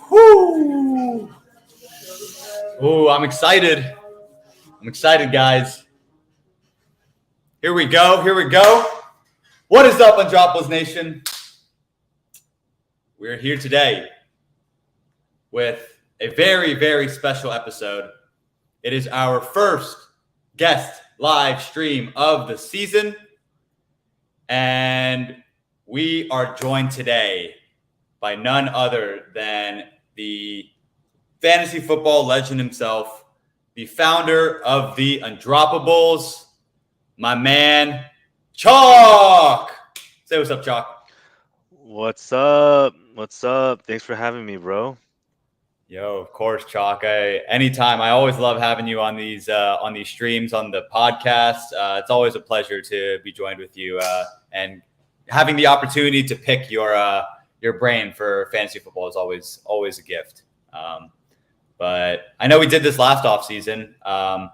Woo! Ooh, I'm excited. I'm excited, guys. Here we go. Here we go. What is up, Undroppables Nation? We're here today with a very, very special episode. It is our first guest live stream of the season. And we are joined today by none other than the fantasy football legend himself, the founder of the Undroppables, my man, Chalk. Say what's up, Chalk. What's up? What's up? Thanks for having me, bro. Yo, of course, Chalk. Anytime. I always love having you on these streams, on the podcast. It's always a pleasure to be joined with you and having the opportunity to pick your brain for fantasy football is always a gift. But I know we did this last off season.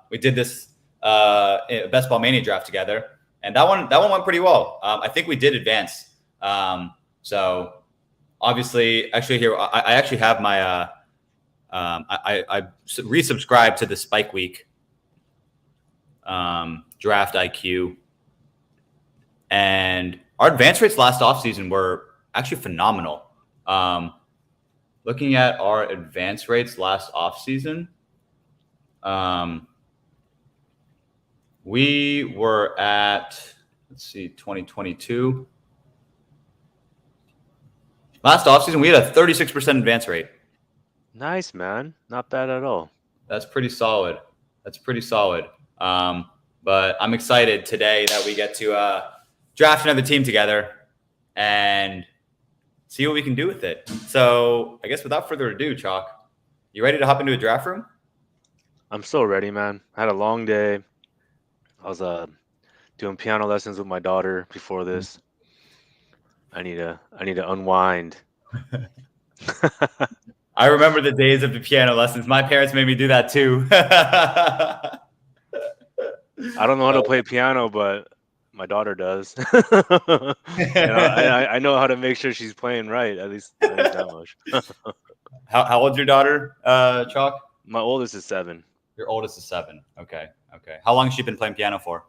We did this Best Ball Mania draft together, and that one went pretty well. I think we did advance. So obviously, actually here I actually have my I resubscribed to the Spike Week draft IQ, and our advance rates last offseason were actually phenomenal. Looking at our advance rates last offseason, we were at, 2022. Last offseason, we had a 36% advance rate. Nice, man. Not bad at all. That's pretty solid. But I'm excited today that we get to draft another team together and see what we can do with it. So I guess without further ado, Chalk, you ready to hop into a draft room? I'm so ready, man. I had a long day. I was doing piano lessons with my daughter before this. I need to unwind. I remember the days of the piano lessons. My parents made me do that too. I don't know how to play piano, but my daughter does. And I know how to make sure she's playing right, at least that much. How old's your daughter, Chalk? My oldest is 7. Your oldest is 7. Okay. How long has she been playing piano for?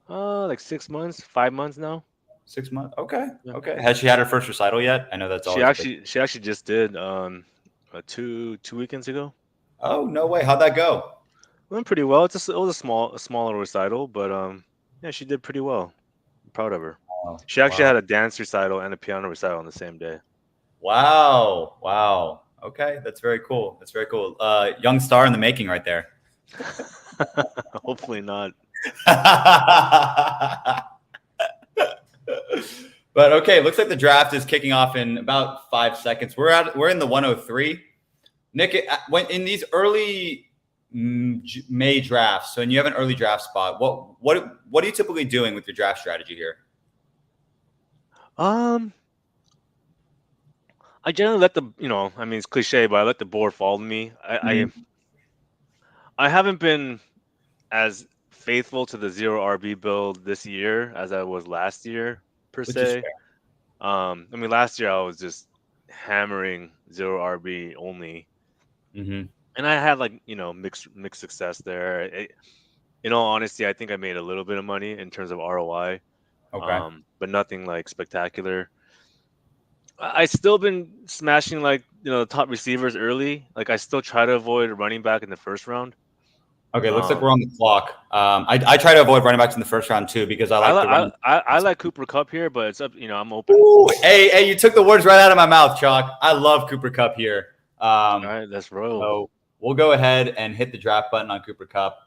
Like 6 months, 5 months now. 6 months. Okay. Yeah. Okay. Has she had her first recital yet? I know that's all. She actually just did 2 weekends ago. Oh, no way. How'd that go? Went pretty well. It was a smaller recital, but yeah, she did pretty well. I'm proud of her. Oh, She actually had a dance recital and a piano recital on the same day. Wow. Okay, that's very cool. Young star in the making right there. Hopefully not. But okay, looks like the draft is kicking off in about 5 seconds. We're in the 103. Nick, when in these early May drafts, so when you have an early draft spot, what are you typically doing with your draft strategy here? I generally let it's cliche, but I let the board follow me. I haven't been as faithful to the 0 RB build this year as I was last year, per se. Last year I was just hammering 0 RB only. Mm-hmm. And I had mixed success there. In all honesty, I think I made a little bit of money in terms of ROI. Okay. But nothing like spectacular. I still been smashing the top receivers early. Like I still try to avoid running back in the first round. Okay, looks like we're on the clock. I try to avoid running backs in the first round too because I like Cooper Kupp here, but it's up. I'm open. Ooh, hey, you took the words right out of my mouth, Chalk. I love Cooper Kupp here. All right, let's roll. So we'll go ahead and hit the draft button on Cooper Kupp.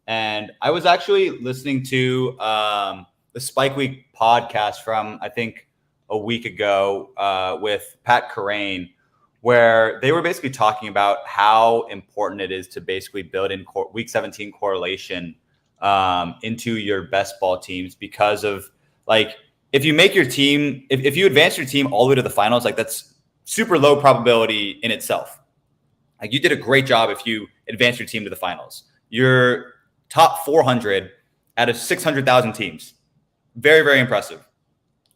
And I was actually listening to the Spike Week podcast from I think a week ago with Pat Carrain, where they were basically talking about how important it is to basically build in week 17 correlation into your best ball teams because of if you make your team, if you advance your team all the way to the finals, that's super low probability in itself. You did a great job if you advance your team to the finals. Your top 400 out of 600,000 teams. Very, very impressive.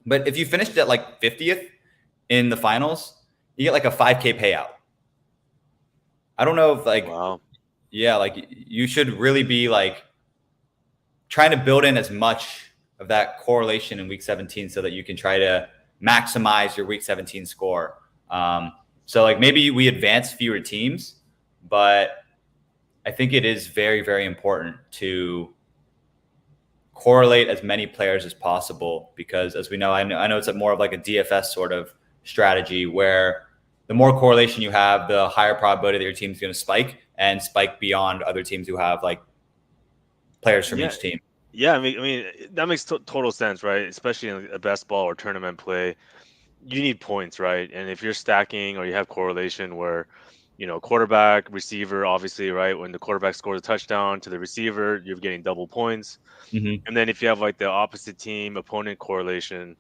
But if you finished at like 50th in the finals, you get like a 5K payout. I don't know if like, Wow. Yeah, like you should really be like trying to build in as much of that correlation in week 17 so that you can try to maximize your week 17 score. So like maybe we advance fewer teams, but I think it is very, very important to correlate as many players as possible because, as we know, I know it's more of like a DFS sort of strategy where the more correlation you have, the higher probability that your team's going to spike and spike beyond other teams who have like players from each team. Yeah, I mean that makes total sense, right? Especially in a best ball or tournament play, you need points, right? And if you're stacking or you have correlation where, quarterback, receiver, obviously, right? When the quarterback scores a touchdown to the receiver, you're getting double points. Mm-hmm. And then if you have like the opposite team opponent correlation,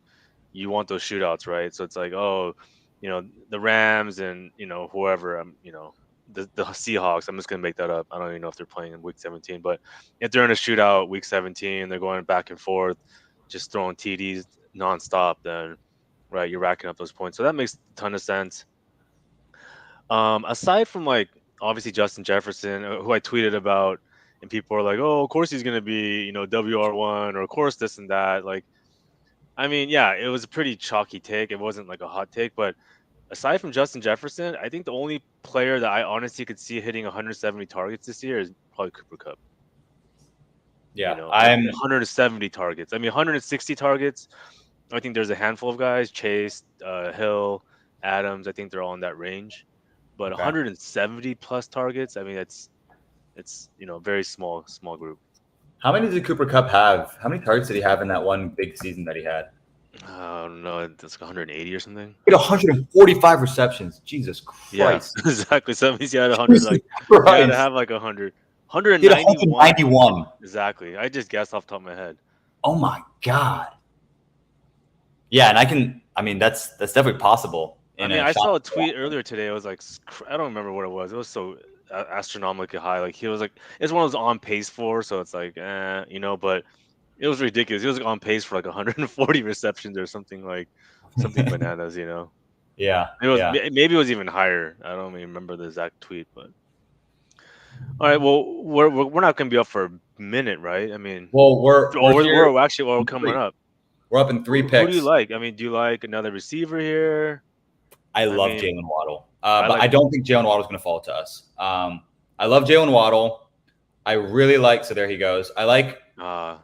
you want those shootouts, right? So it's like, oh, the Rams and whoever, the Seahawks. I'm just gonna make that up. I don't even know if they're playing in week 17, but if they're in a shootout week 17, they're going back and forth, just throwing TDs nonstop, then right, you're racking up those points. So that makes a ton of sense. Aside from like obviously Justin Jefferson, who I tweeted about, and people are like, oh, of course he's gonna be, WR1, or of course this and that. Like, I mean, yeah, it was a pretty chalky take. It wasn't like a hot take, but aside from Justin Jefferson, I think the only player that I honestly could see hitting 170 targets this year is probably Cooper Kupp. Yeah, Like I'm 170 targets. I mean, 160 targets. I think there's a handful of guys, Chase, Hill, Adams. I think they're all in that range. But okay. 170 plus targets. I mean, it's very small group. How many did Cooper Kupp have? How many targets did he have in that one big season that he had? I don't know. It's like 180 or something. He had 145 receptions. Jesus Christ. Yeah, exactly. So that means he had 100. Like, he had to have like 100. He had 191. Exactly. I just guessed off the top of my head. Oh my God. Yeah, and I mean, that's definitely possible. I saw a tweet earlier today. It was like, I don't remember what it was. It was so astronomically high. Like, he was like, it's one of those on pace for. So it's like, but it was ridiculous. He was on pace for like 140 receptions or something bananas, Yeah. Maybe it was even higher. I don't even remember the exact tweet, but all right. Well, we're not going to be up for a minute, right? I mean, we're coming up. We're up in 3 picks. Who do you like? I mean, do you like another receiver here? I love Jalen Waddle, but I don't think Jalen Waddle is going to fall to us. I love Jalen Waddle. I really like. So there he goes. I like. Yeah.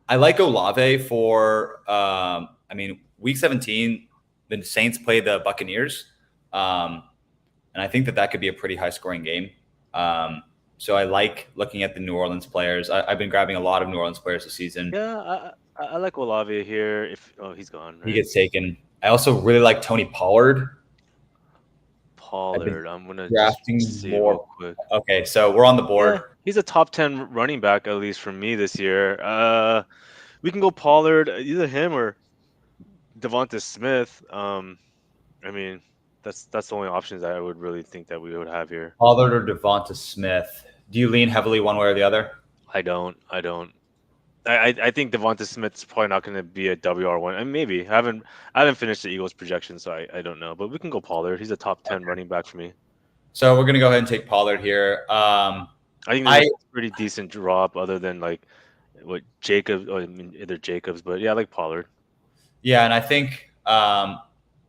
I like Olave for. I mean, week 17, the Saints play the Buccaneers, and I think that could be a pretty high scoring game. So I like looking at the New Orleans players. I've been grabbing a lot of New Orleans players this season. Yeah, I like Olave here. He's gone. Right? He gets taken. I also really like Tony Pollard. I'm gonna drafting see more. Real quick. Okay, so we're on the board. Yeah, he's a top 10 running back, at least for me this year. We can go Pollard, either him or Devonta Smith. I mean, that's the only options I would really think that we would have here. Pollard or Devonta Smith. Do you lean heavily one way or the other? I don't. I think Devonta Smith's probably not going to be a WR1. And maybe I haven't finished the Eagles projection, so I don't know. But we can go Pollard. He's a top 10 running back for me. So we're going to go ahead and take Pollard here. I think there's a pretty decent drop, other than like what Jacobs, or either Jacobs, but yeah, I like Pollard. Yeah, and I think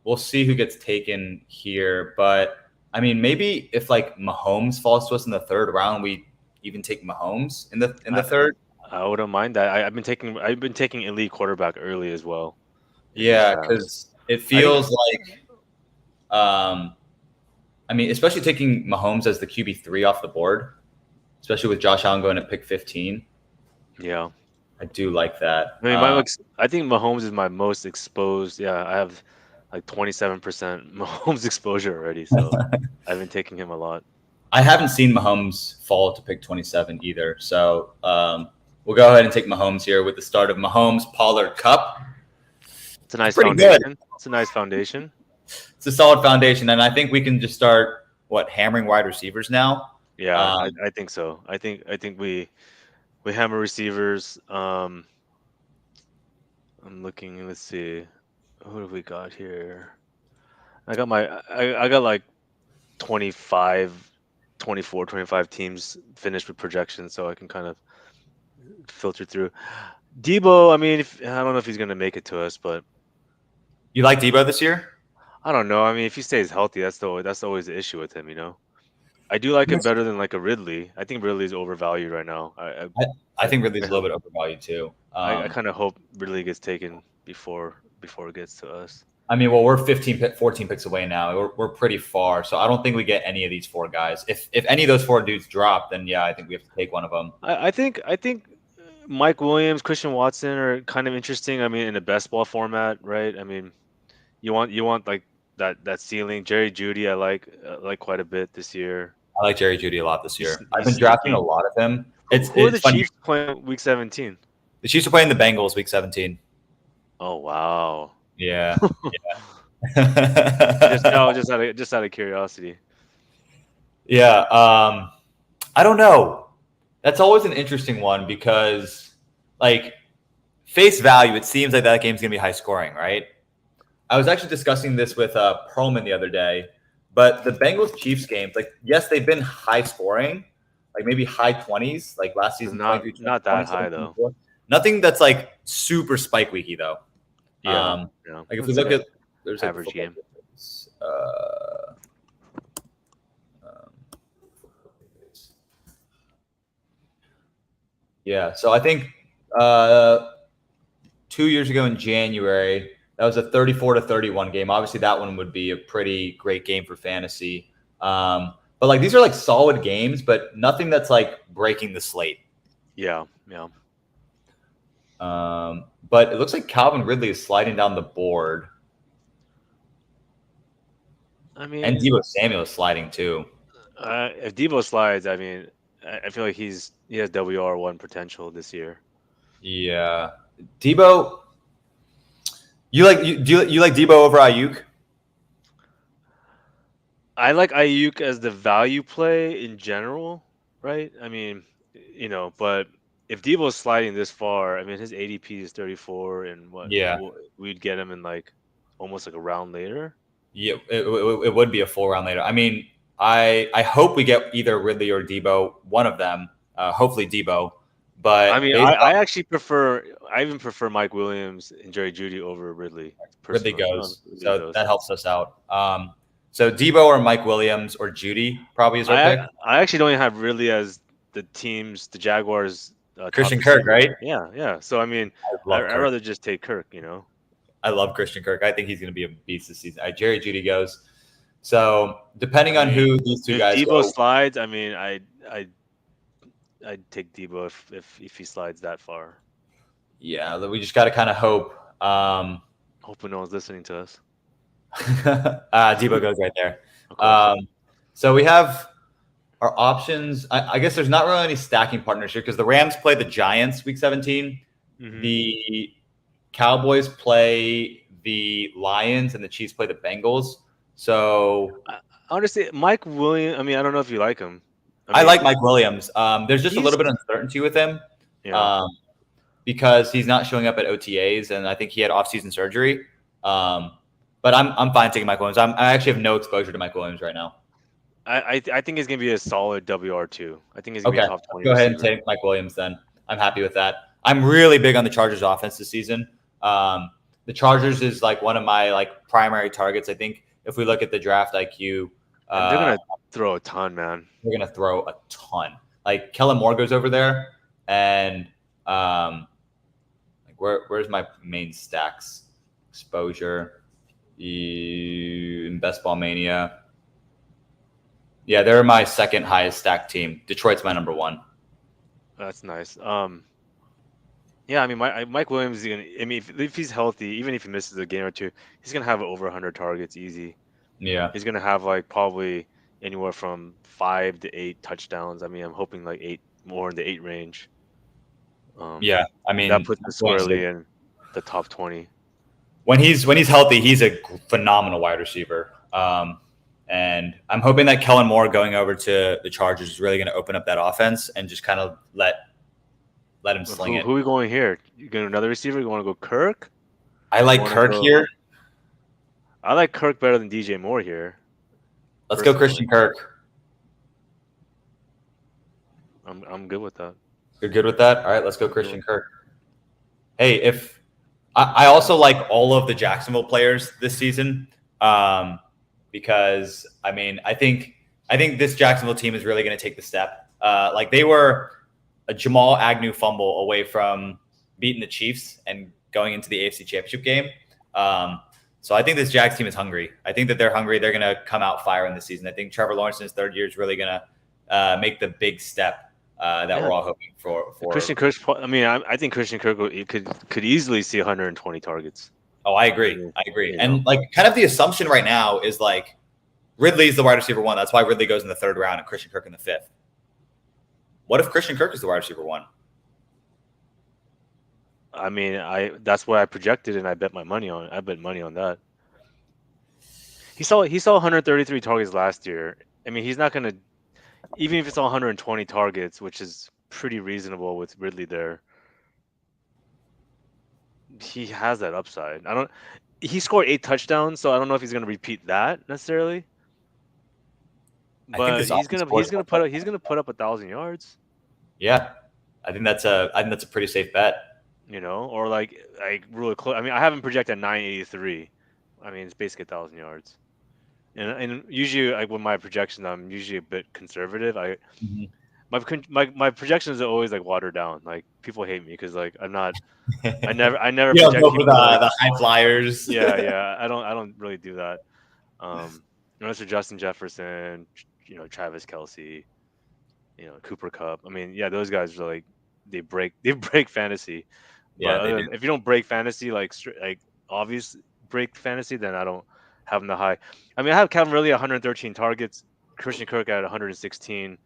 we'll see who gets taken here. But I mean, maybe if like Mahomes falls to us in the 3rd round, we even take Mahomes in the 3rd. I wouldn't mind that. I've been taking elite quarterback early as well. Yeah, because it feels like, I mean, especially taking Mahomes as the QB3 off the board, especially with Josh Allen going at pick 15. Yeah, I do like that. I mean, I think Mahomes is my most exposed. Yeah, I have like 27% Mahomes exposure already, so I've been taking him a lot. I haven't seen Mahomes fall to pick 27 either, so we'll go ahead and take Mahomes here with the start of Mahomes Pollard Cup. It's a nice foundation. Good. It's a nice foundation. It's a solid foundation, and I think we can just start hammering wide receivers now. Yeah, I think so. I think we We have our receivers. I'm looking. Let's see. Who have we got here? I got like 25, 24, 25 teams finished with projections, so I can kind of filter through. Debo, I mean, I don't know if he's gonna make it to us, but You like Debo this year? I don't know. I mean, if he stays healthy, that's always the issue with him, you know. I do like him Yes. better than like a Ridley. I think Ridley's overvalued right now. I think Ridley's I, a little bit overvalued too. I kind of hope Ridley gets taken before it gets to us. I mean, well, we're 14 picks away now. We're pretty far, so I don't think we get any of these four guys. If any of those four dudes drop, then yeah, I think we have to take one of them. I think Mike Williams, Christian Watson are kind of interesting. I mean, in a best ball format, right? I mean, you want like that ceiling. Jerry Judy, I like quite a bit this year. I like Jerry Judy a lot this He's year. I've he's been drafting a sneaky. lot of him. Who are the It's funny. Chiefs playing week 17? The Chiefs are playing the Bengals week 17. Oh wow. Yeah. Just Yeah. no, just out of curiosity. Yeah. I don't know. That's always an interesting one because, like, face value, it seems like that game's gonna be high scoring, right? I was actually discussing this with Perlman the other day, but the Bengals Chiefs games, like, yes, they've been high scoring, like maybe high 20s, like last season, Not that high 27, though. 24. Nothing that's like super spike weeky though. Yeah, yeah. Like if we It's look like at there's like average game. um, yeah, so I think 2 years ago in January, that was a 34-31 game. Obviously, that one would be a pretty great game for fantasy. But like these are like solid games, but nothing that's like breaking the slate. Yeah, yeah. But it looks like Calvin Ridley is sliding down the board, I and mean, Deebo Samuel is sliding too. if Debo slides, I mean, I feel like he has WR1 potential this year. Yeah, Deebo. Do you like Deebo over Ayuk? I like Ayuk as the value play in general, right? I mean, but if Debo's sliding this far, I mean, his ADP is 34, and Yeah, we'd get him in like almost like a round later. yeah, it would be a full round later. I mean, I hope we get either Ridley or Deebo, one of them. Hopefully Deebo, I but mean, based I actually I even prefer Mike Williams and Jerry Judy over Ridley Ridley personally. goes, Ridley so goes. that helps us out. So Deebo or Mike Williams or Judy probably is our I pick. I actually don't even have Ridley as the Jaguars top Christian Kirk, receiver. right? Yeah, yeah. So I mean, I I'd love Kirk. rather just take Kirk. I love Christian Kirk. I think he's going to be a beast this season. Jerry Judy goes. So depending I on mean, who these two if guys Debo go, slides, I mean, I'd take Debo if he slides that far. yeah, we just got to kind of hope. Hope no one's listening to us. Debo goes right there. Of course. So we have our options. I guess there's not really any stacking partners here because the Rams play the Giants week 17. Mhm. The Cowboys play the Lions and the Chiefs play the Bengals. So Honestly, Mike Williams. I mean, I don't know if you like him. I mean, like Mike Williams. There's just a he's little bit of uncertainty with him yeah. because he's not showing up at OTAs, and I think he had off-season surgery. But I'm fine taking Mike Williams. I actually have no exposure to Mike Williams right now. I think he's gonna be a solid WR2. I think he's gonna be Okay, a top 20 go ahead and receiver. take Mike Williams then. I'm happy with that. I'm really big on the Chargers offense this season. The Chargers is like one of my like primary targets. I think if we look at the draft IQ, And they're gonna throw a ton, man. they're gonna throw a ton. Like Kellen Moore goes over there, and like where's my main stacks exposure in Best Ball Mania? Yeah, they're my second highest stacked team. Detroit's my number one. That's nice. Yeah, I mean, Mike Williams is gonna. I mean, if he's healthy, even if he misses a game or two, he's gonna have over 100 targets easy. Yeah, He's gonna have like probably anywhere from 5 to 8 touchdowns. I mean, I'm hoping like 8 more in the 8 range. yeah. I mean, That puts him squarely in the top 20. when he's healthy, he's a phenomenal wide receiver. And I'm hoping that Kellen Moore going over to the Chargers is really going to open up that offense and just kind of let let him sling it. Who are we going here? You going another receiver? You want to go Kirk? I like Kirk here. I like Kirk better than DJ Moore here. Let's go Christian Kirk. I'm good with that. You're good with that? All right, let's go Christian Kirk. Hey, if I also like all of the Jacksonville players this season, because I mean I think this Jacksonville team is really going to take the step. Like they were a Jamal Agnew fumble away from beating the Chiefs and going into the AFC Championship game. So I think this Jags team is hungry. I think that they're hungry. They're going to come out firing this season. I think Trevor Lawrence in his third year is really going to make the big step that we're all hoping for. Christian Kirk. I mean, I think Christian Kirk could easily see 120 targets. Oh, I agree. And like kind of the assumption right now is like Ridley's the wide receiver 1. That's why Ridley goes in the 3rd round and Christian Kirk in the 5th. What if Christian Kirk is the wide receiver 1? I mean, that's what I projected, and I bet money on that. He saw 133 targets last year. I mean, he's not gonna, even if it's 120 targets, which is pretty reasonable with Ridley there. He has that upside. He scored 8 touchdowns, so I don't know if he's gonna repeat that necessarily. But he's gonna put up 1,000 yards. Yeah, I think that's a pretty safe bet. Or like really close. I mean, I haven't projected 983. I mean, it's basically 1,000 yards. And usually, like with my projections, I'm usually a bit conservative. My projections are always like watered down. Like people hate me because like I never project go for the high flyers. Yeah. I don't really do that. Unless you're Justin Jefferson, Travis Kelce, Cooper Kupp. I mean, yeah, those guys are like they break fantasy. Yeah, but if you don't break fantasy, like obvious break fantasy, then I don't have them that high. I mean, I have Calvin Ridley 113 targets, Christian Kirk at 116.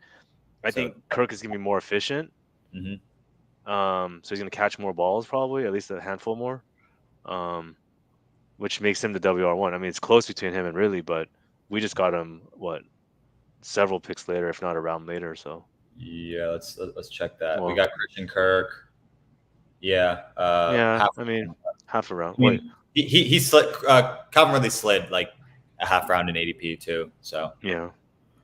I think Kirk is gonna be more efficient. So he's gonna catch more balls, probably at least a handful more, which makes him the WR1. I mean, it's close between him and Ridley, but we just got him several picks later, if not a round later. So yeah, let's check that. We got Christian Kirk. Yeah. Half a round. I mean, he slid. Calvin Ridley slid like a half round in ADP too. So yeah,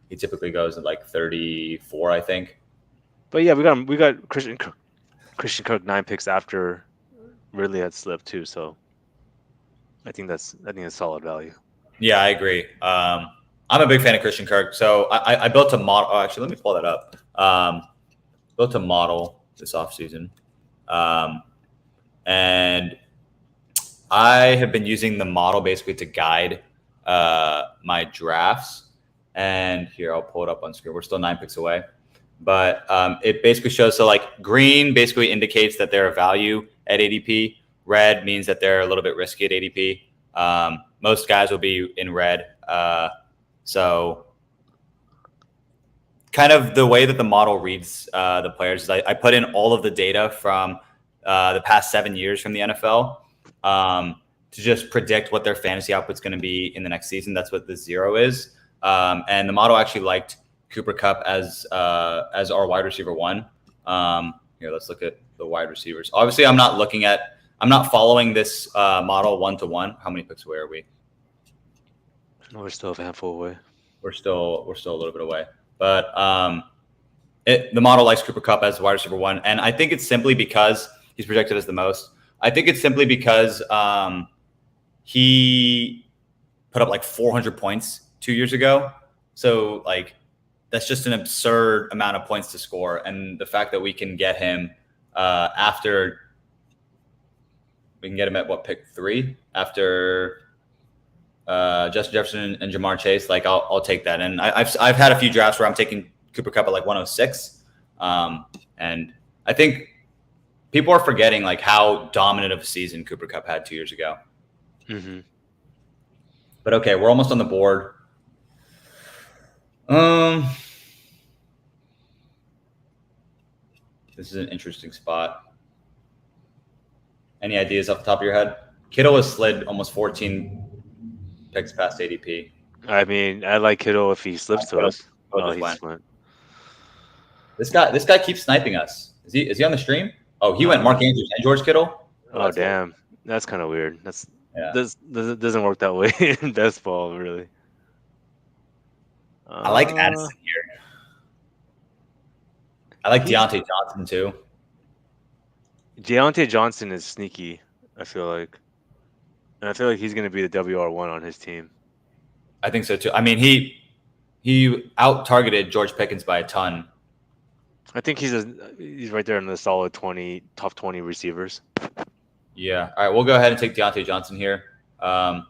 he typically goes at like 34, I think. But yeah, we got Christian Kirk 9 picks after Ridley had slipped too. So I think that's solid value. Yeah, I agree. I'm a big fan of Christian Kirk. So I built a model. Oh, actually, let me pull that up. Built a model this offseason. And I have been using the model basically to guide my drafts. And here, I'll pull it up on screen. We're still 9 picks away. But it basically shows, so like green basically indicates that they're a value at ADP. Red means that they're a little bit risky at ADP. Most guys will be in red. So kind of the way that the model reads the players is I put in all of the data from the past 7 years from the NFL to just predict what their fantasy output's going to be in the next season. That's what the 0 is. And the model actually liked Cooper Kupp as our wide receiver 1. Here, let's look at the wide receivers. Obviously, I'm not following this model 1-to-1. How many picks away are we? We're still a handful away. We're still a little bit away. But the model likes Cooper Kupp as wide receiver 1. And I think it's simply because he's projected as the most. I think it's simply because he put up like 400 points 2 years ago. So like that's just an absurd amount of points to score. And the fact that we can get him after we can get him at pick 3 after Justin Jefferson and Jamar Chase, like I'll take that. And I've had a few drafts where I'm taking Cooper Kupp at like 106. And I think people are forgetting like how dominant of a season Cooper Kupp had 2 years ago. Mm-hmm. But okay, we're almost on the board. This is an interesting spot. Any ideas off the top of your head? Kittle has slid almost 14 picks past ADP. I mean, I like Kittle if he slips to us. This guy keeps sniping us. Is he on the stream? Oh, he went Mark Andrews and George Kittle. Oh, Oh that's a little, damn, that's kind of weird. yeah. This doesn't work that way in best ball, really. I like Uh, Addison here. I like he's Deontay Johnson too. Deontay Johnson is sneaky. I feel like, and I feel like he's gonna be the WR1 on his team. I think so too. I mean, he out targeted George Pickens by a ton. I think he's right there in the solid top 20 receivers. Yeah. All right, we'll go ahead and take Deontay Johnson here. And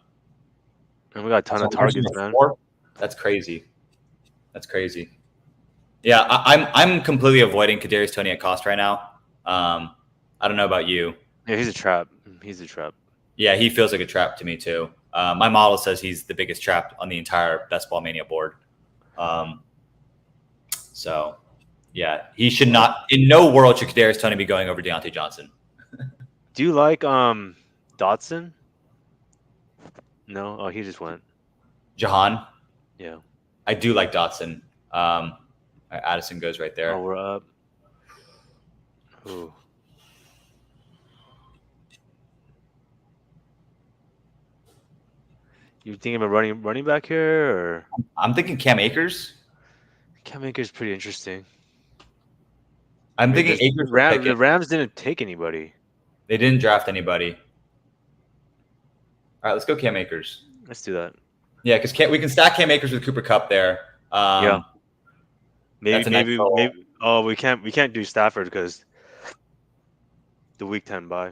we got a ton so of targets, man. That's crazy. That's crazy. Yeah, I'm completely avoiding Kadarius Toney at cost right now. I don't know about you. Yeah, he's a trap. He's a trap. Yeah, he feels like a trap to me too. My model says he's the biggest trap on the entire Best Ball Mania board. So, yeah, he should not. In no world should Kadarius Toney be going over Deontay Johnson. Do you like Dotson? No. Oh, he just went. Jahan, Yeah. I do like Dotson. Addison goes right there. Oh, we're up. Ooh. You thinking about running back here, or I'm thinking Cam Akers. Cam Akers pretty interesting. I'm thinking Akers. The Rams didn't take anybody. They didn't draft anybody. All right, let's go Cam Akers. Let's do that. Yeah, because we can stack Cam Akers with Cooper Kupp there. Yeah. Maybe. Oh, we can't do Stafford because the Week 10 bye.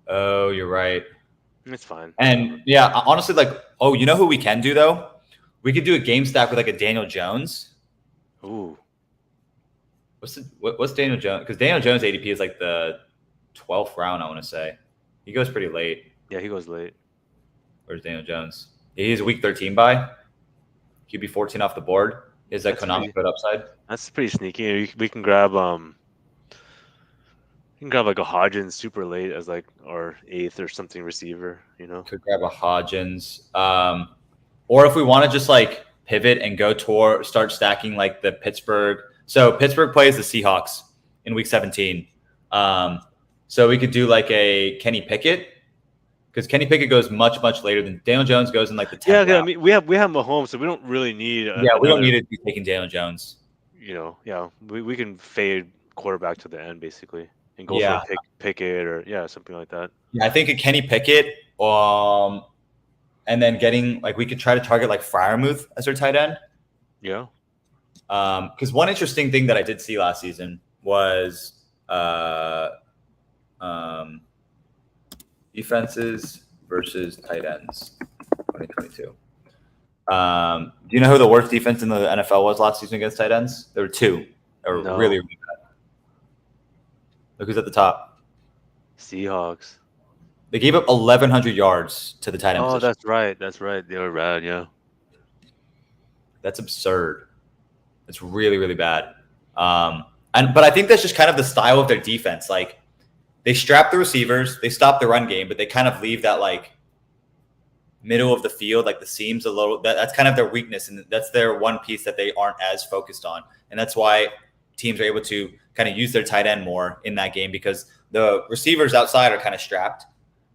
Oh, you're right. It's fine. And yeah, honestly, you know who we can do though? We could do a game stack with like a Daniel Jones. Ooh. What's Daniel Jones? Because Daniel Jones ADP is like the 12th round, I want to say. He goes pretty late. Yeah, he goes late. Where's Daniel Jones? He's a week 13 bye. QB 14 off the board. Is that Konami good upside? That's pretty sneaky. We can grab like a Hodgins super late as like our 8th or something receiver, you know. Could grab a Hodgins. Or if we want to just like pivot and start stacking like the Pittsburgh. So Pittsburgh plays the Seahawks in week 17. So we could do like a Kenny Pickett. Because Kenny Pickett goes much, much later than Daniel Jones goes in like the 10th round. I mean, we have Mahomes, so we don't really need. We don't need to be taking Daniel Jones. You know, yeah, we can fade quarterback to the end basically and go for a Pickett or something like that. Yeah, I think a Kenny Pickett, and then getting like we could try to target like Freiermuth as our tight end. Yeah. Because one interesting thing that I did see last season was defenses versus tight ends 2022. Do you know who the worst defense in the NFL was last season against tight ends? There were two. They were really, really bad. Look who's at the top. Seahawks. They gave up 1,100 yards to the tight end. Oh, that's right. That's right. They were bad. Yeah. That's absurd. It's really, really bad. But I think that's just kind of the style of their defense. Like, they strap the receivers, they stop the run game, but they kind of leave that like middle of the field, like the seams a little. That's kind of their weakness, and that's their one piece that they aren't as focused on. And that's why teams are able to kind of use their tight end more in that game because the receivers outside are kind of strapped.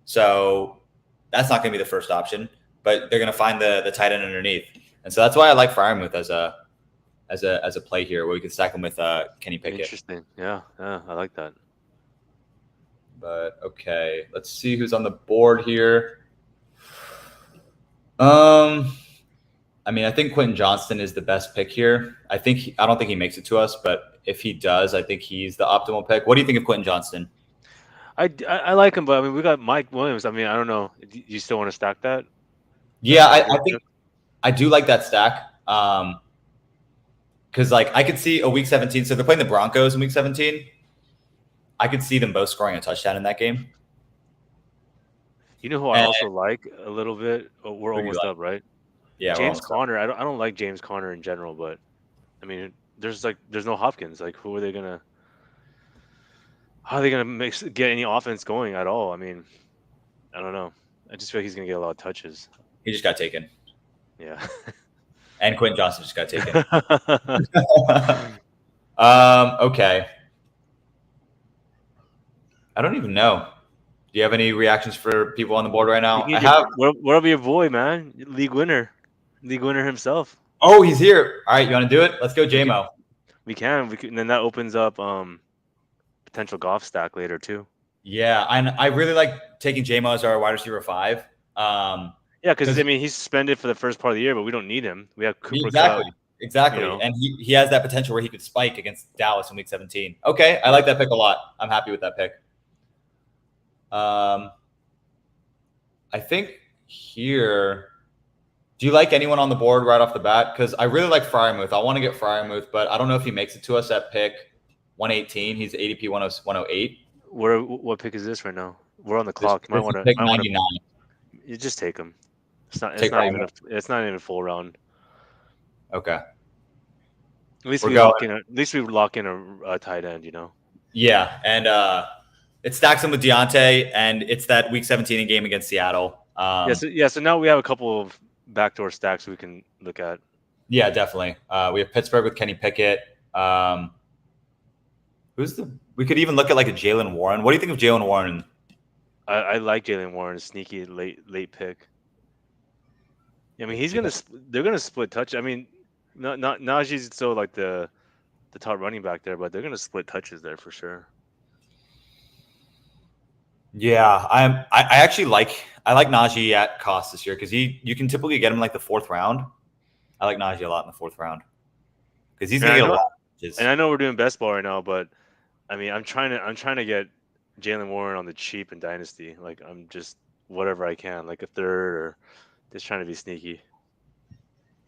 So that's not going to be the first option, but they're going to find the tight end underneath. And so that's why I like Freiermuth as a play here, where we can stack him with Kenny Pickett. Interesting. Yeah, I like that. But okay, let's see who's on the board here. I mean, I think Quentin Johnston is the best pick here. I don't think he makes it to us, but if he does, I think he's the optimal pick. What do you think of Quentin Johnston? I like him, but I mean, we got Mike Williams. I mean, I don't know. Do you still want to stack that? Yeah, I think I do like that stack. Because like I could see a week 17. So they're playing the Broncos in week 17. I could see them both scoring a touchdown in that game. You know who I also like a little bit? Oh, we're almost up, right? Yeah, James Conner. I don't like James Conner in general, but I mean, there's no Hopkins. Like, how are they gonna get any offense going at all? I mean, I don't know. I just feel like he's gonna get a lot of touches. He just got taken. Yeah. And Quentin Johnston just got taken. Okay. I don't even know. Do you have any reactions for people on the board right You now? can I get have. wherever your boy, man, league winner himself. Oh, he's here. All right, you want to do it? Let's go, We can, JMO. and then that opens up potential golf stack later too. Yeah, I really like taking JMO as our wide receiver 5. Yeah, because Because I mean he's suspended for the first part of the year, but we don't need him. We have Cooper Cup. exactly, and he has that potential where he could spike against Dallas in Week 17. Okay, I like that pick a lot. I'm happy with that pick. I think here. Do you like anyone on the board right off the bat? Because I really like Fryermuth. I want to get Fryermuth, but I don't know if he makes it to us at pick 118. He's ADP 108. What pick is this right now? We're on the This, clock. You this is pick might want 99. to. You just take him. It's Take not even Fryermuth. it's not even a full round. Okay. At least We're we going. lock in. At least we lock in a tight end. Yeah, and it stacks him with Deontay, and it's that Week 17 game against Seattle. So now we have a couple of backdoor stacks we can look at. Yeah, definitely. We have Pittsburgh with Kenny Pickett. We could even look at like a Jalen Warren. What do you think of Jalen Warren? I like Jalen Warren, sneaky late pick. I mean, they're gonna split touch. I mean, not Najee's still like the top running back there, but they're gonna split touches there for sure. Yeah, I actually I like Najee at cost this year because you can typically get him like the 4th round. I like Najee a lot in the 4th round because he's gonna get a lot. And I know we're doing best ball right now, but I mean, I'm trying to get Jalen Warren on the cheap in Dynasty. Like I'm just whatever I can, like a third or just trying to be sneaky.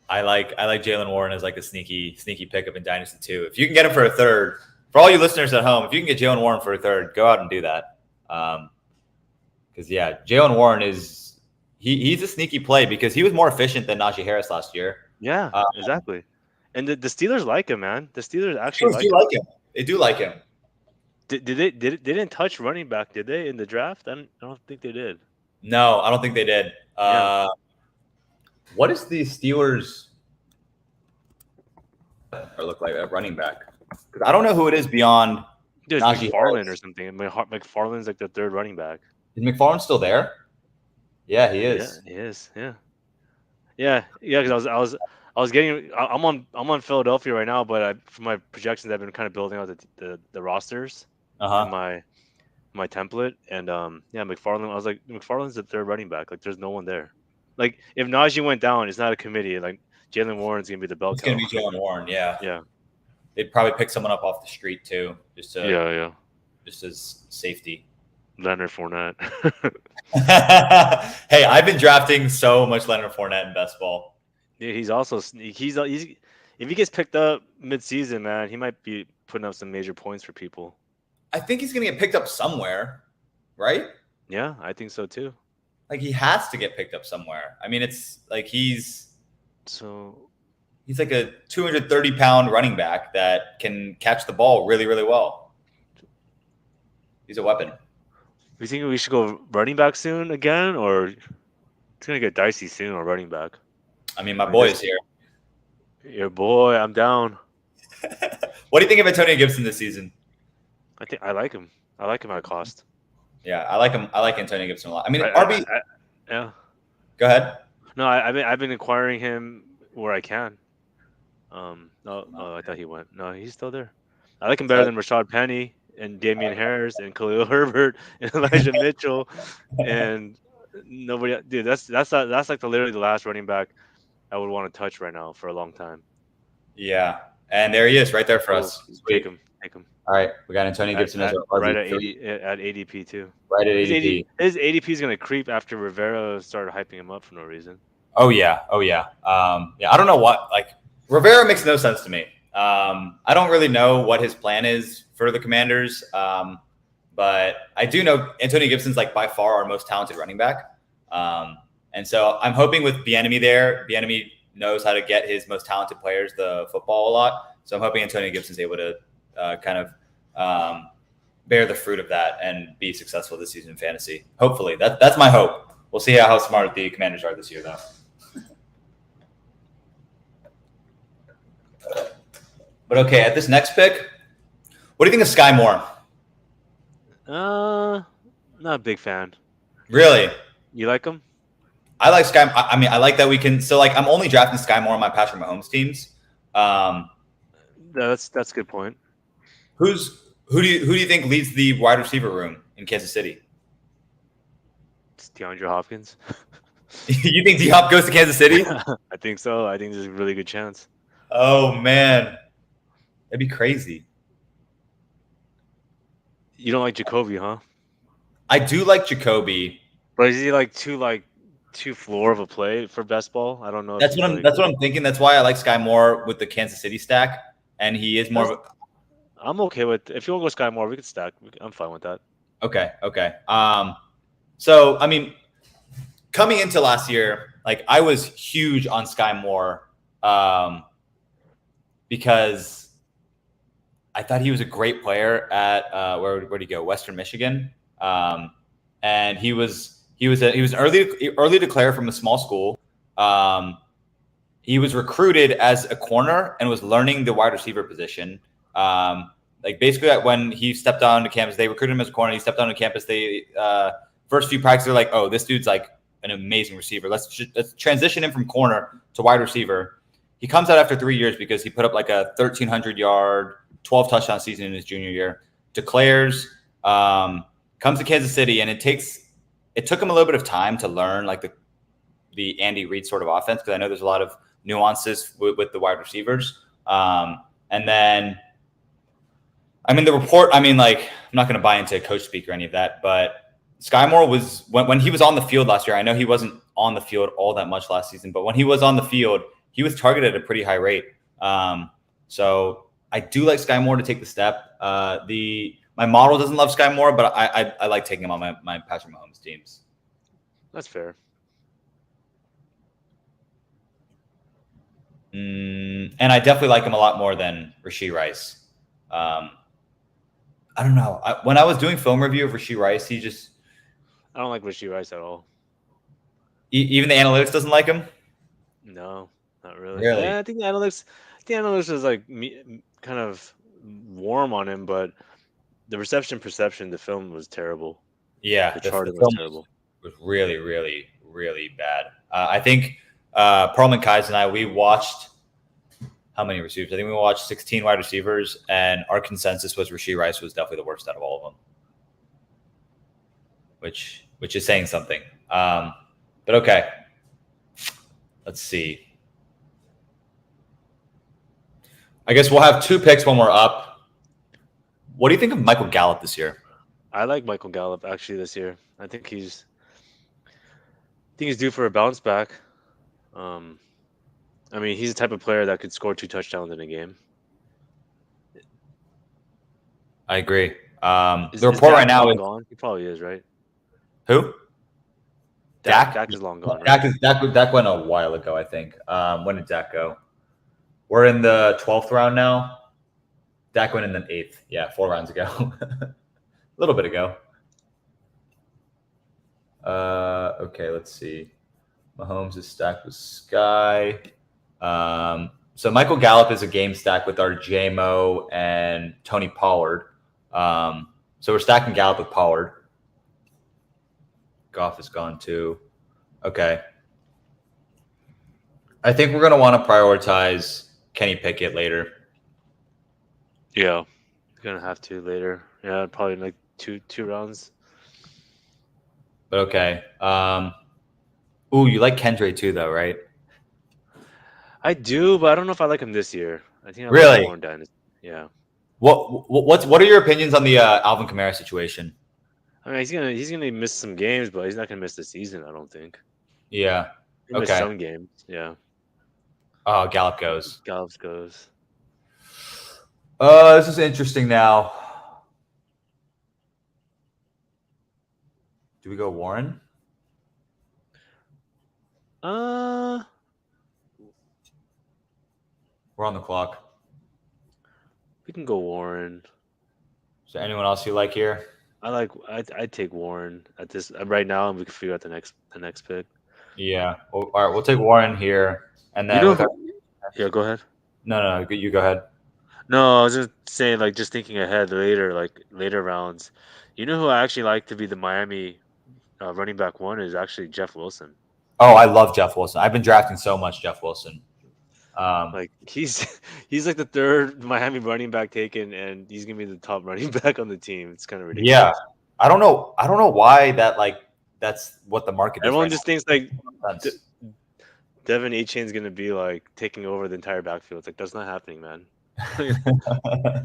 I like Jalen Warren as like a sneaky pickup in Dynasty too. If you can get him for a third, for all you listeners at home, if you can get Jalen Warren for a third, go out and do that. Because yeah, Jalen Warren is he's a sneaky play because he was more efficient than Najee Harris last year. Yeah, exactly. And the Steelers like him, man. The Steelers actually like him. They do like him. They didn't touch running back, did they, in the draft? I don't think they did. No, I don't think they did. Yeah. What is the Steelers look like at running back? Because I don't know who it is beyond There's Najee McFarland Harris. or something. McFarland's like the third running back. Is McFarland still there? Yeah, he is. Yeah, he is. Yeah. Because I was getting. I'm on Philadelphia right now, but for my projections, I've been kind of building out the rosters in my template, and McFarland. I was like, McFarland's the third running back. Like, there's no one there. Like, if Najee went down, it's not a committee. Like, Jalen Warren's gonna be the bell cow. It's gonna be Jalen Warren. Yeah. Yeah. They'd probably pick someone up off the street too, just as safety. Leonard Fournette. Hey, I've been drafting so much Leonard Fournette in best ball. Yeah, he's also he's if he gets picked up mid-season, man, he might be putting up some major points for people. I think he's gonna get picked up somewhere, right? Yeah, I think so too. Like he has to get picked up somewhere. I mean, it's like he's like a 230-pound running back that can catch the ball really, really well. He's a weapon. You think we should go running back soon again, or it's gonna get dicey soon on running back? I mean, my boy is here. Your boy, I'm down. What do you think of Antonio Gibson this season? I like him. I like him at cost. Yeah, I like him. I like Antonio Gibson a lot. I mean, yeah. Go ahead. No, I've been acquiring him where I can. No, I thought he went. No, he's still there. I like him better than Rashad Penny and Damian Harris and Khalil Herbert and Elijah Mitchell and nobody. Dude, that's like literally the last running back I would want to touch right now for a long time. Yeah, and there he is, right there for us. Take him. All right, we got Antonio Gibson as our right at ADP too. Right at ADP. His ADP is gonna creep after Rivera started hyping him up for no reason. Oh yeah. I don't know what Rivera makes no sense to me. I don't really know what his plan is for the Commanders, but I do know Antonio Gibson's like by far our most talented running back, and so I'm hoping with Bieniemy there, Bieniemy knows how to get his most talented players the football a lot. So I'm hoping Antonio Gibson's able to kind of bear the fruit of that and be successful this season in fantasy. Hopefully, that's my hope. We'll see how smart the Commanders are this year, though. But okay, at this next pick, what do you think of Sky Moore? Not a big fan. Really? You like him? I like Sky. I mean, I like that we can. So like, I'm only drafting Sky Moore on my Patrick Mahomes teams. Um, That's a good point. who do you think leads the wide receiver room in Kansas City? It's DeAndre Hopkins. You think D Hop goes to Kansas City? I think so. I think there's a really good chance. Oh man, that'd be crazy. You don't like Jacoby, huh? I do like Jacoby. But is he too floor of a play for best ball? I don't know if That's he's what I'm. like. That's what I'm thinking. That's why I like Sky Moore with the Kansas City stack, and he is more That's, of I'm okay with if you want to go Sky Moore, we could stack. I'm fine with that. a. Okay, okay. So I mean, coming into last year, like I was huge on Sky Moore, because I thought he was a great player at where'd he go? Western Michigan, and he was an early declare from a small school. Um, he was recruited as a corner and was learning the wide receiver position. Like basically, when he stepped onto campus, they recruited him as a corner. He stepped onto campus. They first few practices, they're like, "Oh, this dude's like an amazing receiver. Let's transition him from corner to wide receiver." He comes out after 3 years because he put up like a 1,300-yard, 12 touchdown season in his junior year. Declares, comes to Kansas City, and it took him a little bit of time to learn like the Andy Reid sort of offense, because I know there's a lot of nuances with the wide receivers. And then, I mean, the report, I mean, like, I'm not going to buy into coach speak or any of that, but Sky Moore was, when he was on the field last year, I know he wasn't on the field all that much last season, but when he was on the field, he was targeted at a pretty high rate. So I do like Sky Moore to take the step. My model doesn't love Sky Moore, but I like taking him on my Patrick Mahomes teams. That's fair. And I definitely like him a lot more than Rashee Rice. I don't know. When I was doing film review of Rashee Rice, I don't like Rashee Rice at all. even the analytics doesn't like him. No, not really. Really? I think analytics is like kind of warm on him, but the reception perception, the film was terrible. Yeah, The the charting was film terrible. was really, really, really bad. I think Perlman Kais and I, we watched how many receivers? I think we watched 16 wide receivers, and our consensus was Rashee Rice was definitely the worst out of all of them, which is saying something. But okay, let's see. I guess we'll have two picks when we're up. What do you think of Michael Gallup this year? I like Michael Gallup actually this year. I think he's due for a bounce back. Um, I mean, he's the type of player that could score 2 touchdowns in a game. I agree. Is The report right Dak now long is gone? He probably is, right? who? Dak. Dak is long gone, right? Dak went a while ago, I think. When did Dak go? We're in the 12th round now. Dak went in the 8th. Yeah, 4 rounds ago. A little bit ago. Okay, let's see. Mahomes is stacked with Sky. So Michael Gallup is a game stack with our JMO and Tony Pollard. So we're stacking Gallup with Pollard. Goff is gone too. Okay. I think we're going to want to prioritize Kenny Pickett later. Yeah, gonna have to later. Yeah, probably in like two rounds. But okay. Ooh, you like Kendra too, though, right? I do, but I don't know if I like him this year. I think I like him Really? more in Dynasty. Yeah. What are your opinions on the Alvin Kamara situation? I mean, he's gonna miss some games, but he's not gonna miss the season. I don't think. Yeah. He'll miss Okay. some games. Yeah. Oh, Gallup goes. Gallup goes. This is interesting now. Do we go Warren? Uh, We're on the clock. we can go Warren. Is there anyone else you like here? I'd take Warren at this right now, and we can figure out the next pick. Yeah. Well, all right, we'll take Warren here, and then You know, yeah. Go ahead. no, you go ahead. No, I was just saying, like, just thinking ahead later, like later rounds. You know who I actually like to be the Miami running back one is actually Jeff Wilson. Oh, I love Jeff Wilson. I've been drafting so much Jeff Wilson. Um, Like he's he's like the third Miami running back taken, and he's gonna be the top running back on the team. It's kind of yeah, ridiculous. I don't know. I don't know why that's what the market is Everyone right just thinks like now. De- Devin A Chain's gonna be like taking over the entire backfield. It's like that's not happening, man.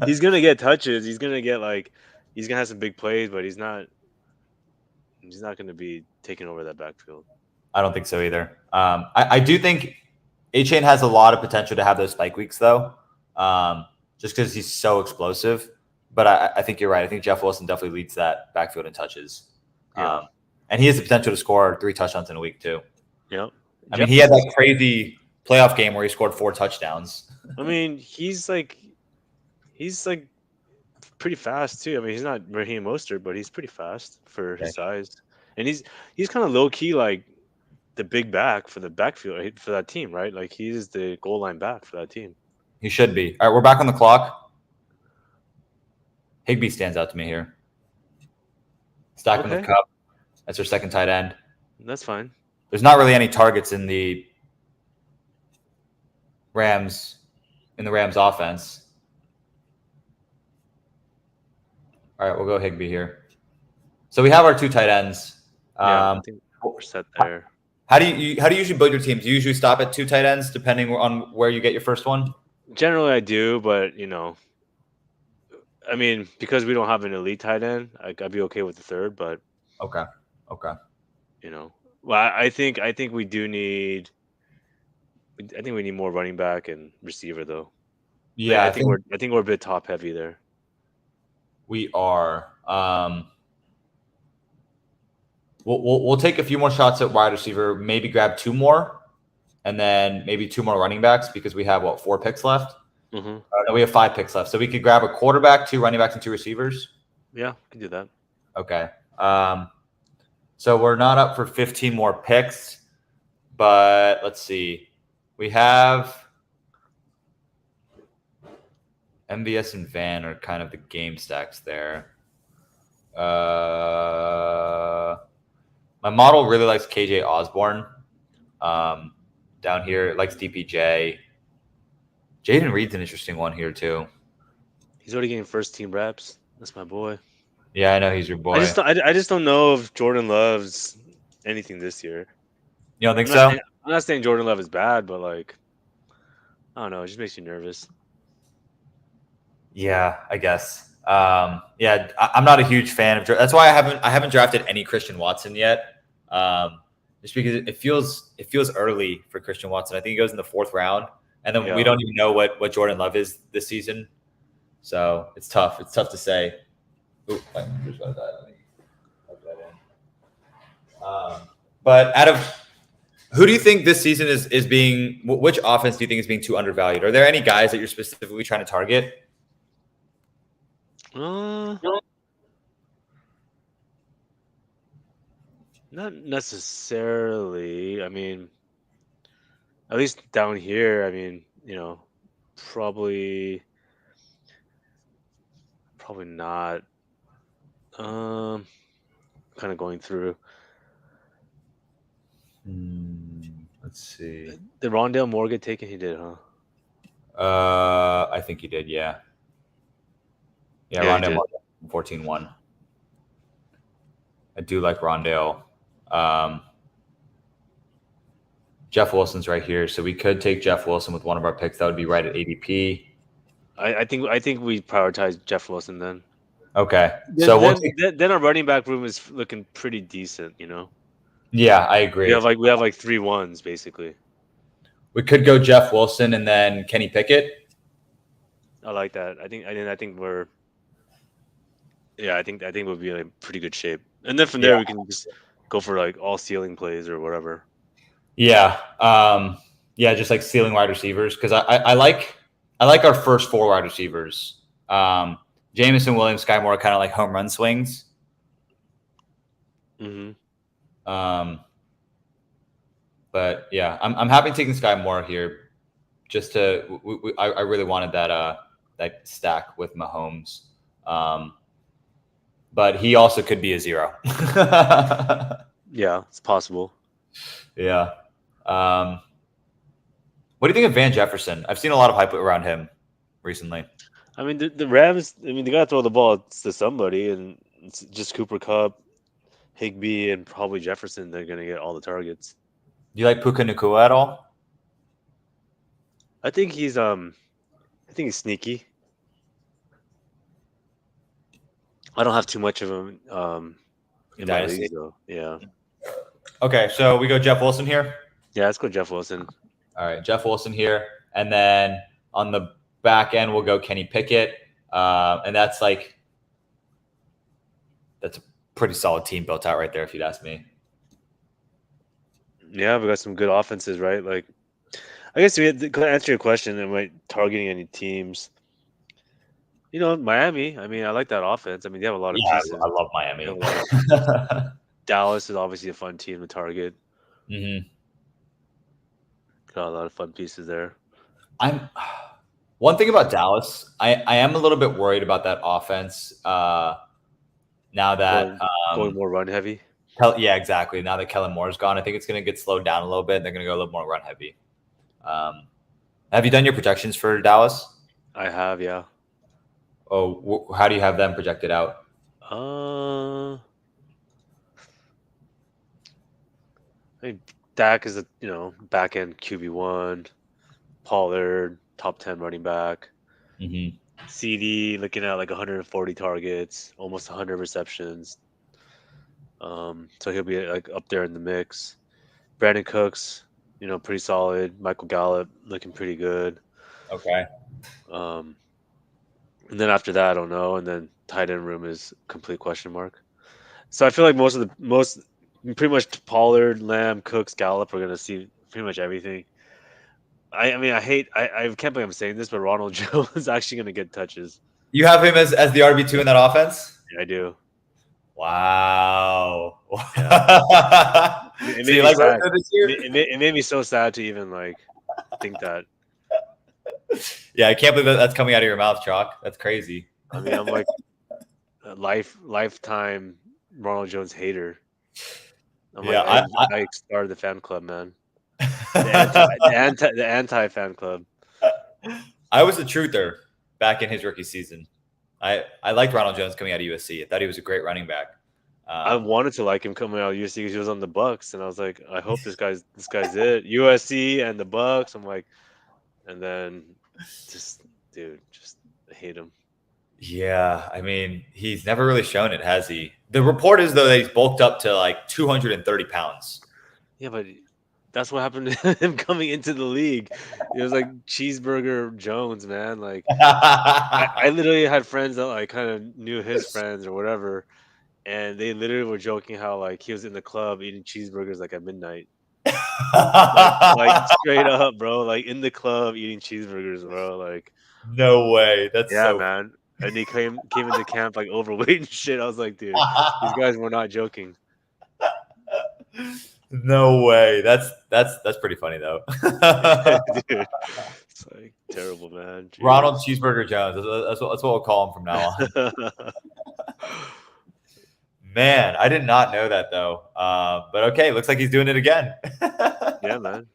He's gonna get touches. He's gonna get like he's gonna have some big plays, but he's not gonna be taking over that backfield. I don't think so either. I do think A Chain has a lot of potential to have those spike weeks though, just because he's so explosive. But I think you're right. I think Jeff Wilson definitely leads that backfield in touches, Yeah. and he has the potential to score 3 touchdowns in a week too. Yep. I mean, Jeff he had Wilson's that crazy playoff game where he scored 4 touchdowns. I mean, he's like pretty fast too. I mean, he's not Raheem Mostert, but he's pretty fast for Yeah, his size. And he's kind of low key like the big back for the backfield for that team, right? Like he's the goal line back for that team. he should be. All right, we're back on the clock. Higbee stands out to me here. Stacking with Okay, Cup. That's our second tight end. that's fine. There's not really any targets in the Rams offense. All right, we'll go Higbee here. So we have our 2 tight ends. Yeah, I think we're set there. How do you usually build your teams? Do you usually stop at 2 tight ends depending on where you get your first one? Generally, I do, but I mean, because we don't have an elite tight end, I'd be okay with the third. But Okay. Okay. well, I think we do need. I think we need more running back and receiver though. Yeah, I think I think we're a bit top heavy there. we are. We'll take a few more shots at wide receiver. Maybe grab 2 more, and then maybe 2 more running backs because we have 4 picks left. Mm-hmm. No, we have 5 picks left, so we could grab a quarterback, 2 running backs, and 2 receivers. Yeah, we can do that. Okay. So we're not up for 15 more picks, but let's see. We have MVS and Van are kind of the game stacks there. My model really likes KJ Osborne. Down here, it likes DPJ. Jaden Reed's an interesting one here too. He's already getting first team reps. That's my boy. Yeah, I know he's your boy. I just don't know if Jordan loves anything this year. You don't think I'm so? I'm not saying Jordan Love is bad, but like, I don't know. It just makes you nervous. Yeah, I guess. Yeah, I'm not a huge fan of. That's why I haven't drafted any Christian Watson yet. Just because it feels early for Christian Watson. I think he goes in the 4th round, and then we Yeah. don't even know what Jordan Love is this season. So it's tough. It's tough to say. Ooh, my computer's about to die. Let me plug that in. But out of who do you think this season is being? Which offense do you think is being too undervalued? Are there any guys that you're specifically trying to target? Not necessarily. I mean, at least down here. I mean, probably not. Kind of going through. Let's see. Did Rondale Moore get taken? He did, huh? I think he did. Yeah. Yeah, Yeah, he Rondale did. 14-1. I do like Rondale. Jeff Wilson's right here, so we could take Jeff Wilson with one of our picks. That would be right at ADP. I think we prioritize Jeff Wilson then. Okay, Then, so then our running back room is looking pretty decent. Yeah, I agree. We have like 3 ones basically. We could go Jeff Wilson and then Kenny Pickett. I like that. I think we're. Yeah, I think we'll be in a pretty good shape, and then from there we can just go for like all ceiling plays or whatever. Yeah, yeah, just like stealing wide receivers because I like our first 4 wide receivers. Jameson, Williams, Sky Moore, kind of like home run swings. Mm-hmm. But yeah, I'm happy taking Sky Moore here. Just to, I really wanted that stack with Mahomes. But he also could be a 0. Yeah, it's possible. Yeah. What do you think of Van Jefferson? I've seen a lot of hype around him recently. I mean, the Rams. I mean, they gotta throw the ball to somebody, and it's just Cooper Kupp, Higbee, and probably Jefferson. They're gonna get all the targets. Do you like Puka Nacua at all? I think he's sneaky. I don't have too much of him in my Dynasty. leagues though. Yeah. Okay, so we go Jeff Wilson here. Yeah, let's go Jeff Wilson. All right, Jeff Wilson here, and then on the back end we'll go Kenny Pickett, and that's a pretty solid team built out right there, if you'd ask me. Yeah, we got some good offenses, right? Like, I guess we had to answer your question. Am I targeting any teams? Miami. I mean, I like that offense. I mean, they have a lot of pieces. I love Miami. Dallas is obviously a fun team to target. Mm-hmm. Got a lot of fun pieces there. One thing about Dallas, I am a little bit worried about that offense. Now that going more run heavy. Yeah, exactly. Now that Kellen Moore's gone, I think it's going to get slowed down a little bit. They're going to go a little more run heavy. Have you done your projections for Dallas? I have, yeah. Oh, how do you have them projected out? I mean, Dak is back end QB1, Pollard top 10 running back, Mm-hmm. CD looking at like 140 targets, almost 100 receptions. So he'll be like up there in the mix. Brandon Cooks, pretty solid. Michael Gallup looking pretty good. Okay. And then after that, I don't know. And then tight end room is complete question mark. So I feel like pretty much Pollard, Lamb, Cooks, Gallup are going to see pretty much everything. I can't believe I'm saying this, but Ronald Jones is actually going to get touches. You have him as the RB2 in that offense? Yeah, I do. Wow. Yeah. It made me sad. this year? It made me so sad to even think that. Yeah, I can't believe that's coming out of your mouth, Chalk. That's crazy. I mean, I'm like a lifetime Ronald Jones hater. I started the fan club, man. The anti fan club. I was a truther back in his rookie season. I liked Ronald Jones coming out of USC. I thought he was a great running back. I wanted to like him coming out of USC because he was on the Bucks, and I was like, I hope this guy's it. USC and the Bucks. I'm like, and then just hate him. Yeah, I mean, he's never really shown it, has he? The report is though that he's bulked up to like 230 pounds. Yeah, but that's what happened to him coming into the league. It was like Cheeseburger Jones, man. Like I literally had friends that like kind of knew his friends or whatever, and they literally were joking how like he was in the club eating cheeseburgers like at midnight. like straight up, bro. Like in the club eating cheeseburgers, bro. Like no way. That's yeah, man. And he came into camp like overweight and shit. I was like, dude, these guys were not joking. No way. That's pretty funny though. Dude, it's like terrible, man. Jeez. Ronald Cheeseburger Jones. That's what we'll call him from now on. Man, I did not know that though. But okay, looks like he's doing it again. Yeah, man.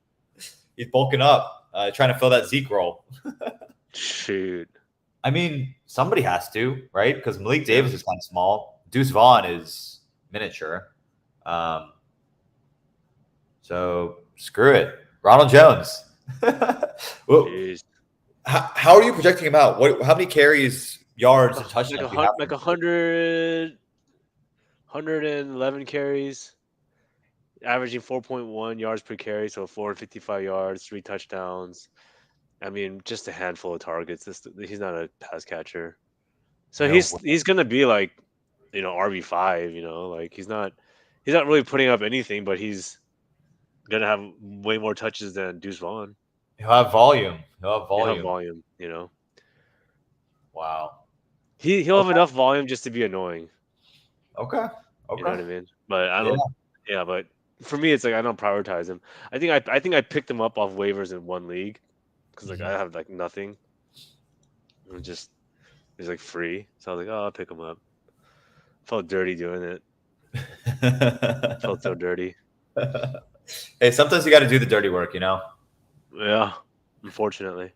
He's bulking up, trying to fill that Zeke role. Shoot. I mean, somebody has to, right? Because Malik Davis is kind of small. Deuce Vaughn is miniature. So screw it. Ronald Jones. Well, how are you projecting him out? How many carries, yards, and touchdowns? Like 111 carries, averaging 4.1 yards per carry, so 455 yards, 3 touchdowns. I mean, just a handful of targets. He's not a pass catcher, so he's gonna be like, RB5. Like he's not really putting up anything, but he's gonna have way more touches than Deuce Vaughn. He'll have volume. Wow. He'll have enough volume just to be annoying. Okay. You know what I mean? But I don't. Yeah, but for me, it's like I don't prioritize him. I think I picked him up off waivers in one league because I have like nothing. And just he's like free, so I was like, oh, I'll pick him up. Felt dirty doing it. Felt so dirty. Hey, sometimes you got to do the dirty work, you know. Yeah, unfortunately.